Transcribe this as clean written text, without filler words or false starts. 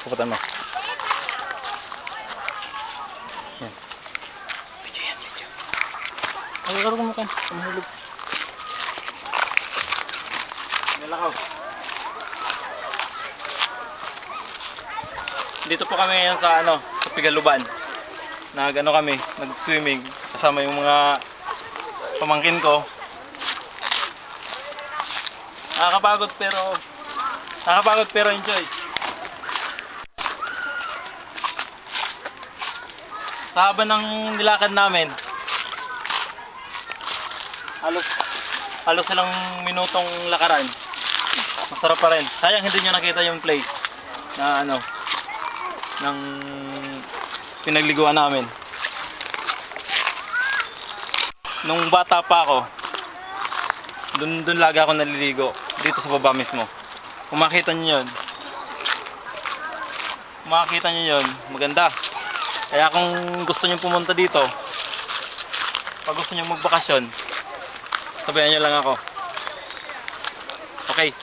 Puputan mo. Yan. Video yan, video. Ay, karong mo kan. Mahulog. Nalakaw. Dito po kami ngayon sa sa Pigaluban. Kami, nag-swimming kasama yung mga pamangkin ko. Nakakapagod pero enjoy. Sa haba ng nilakad namin, halos ilang minutong lakaran. Masarap pa rin. Sayang hindi nyo nakita yung place na ng pinagliguan namin. Nung bata pa ako, dun lagi ako naliligo. Dito sa baba mismo. Kung makita nyo yun, maganda. Kaya kung gusto nyo pumunta dito, pag gusto nyo magbakasyon, sabihan nyo lang ako. Okay.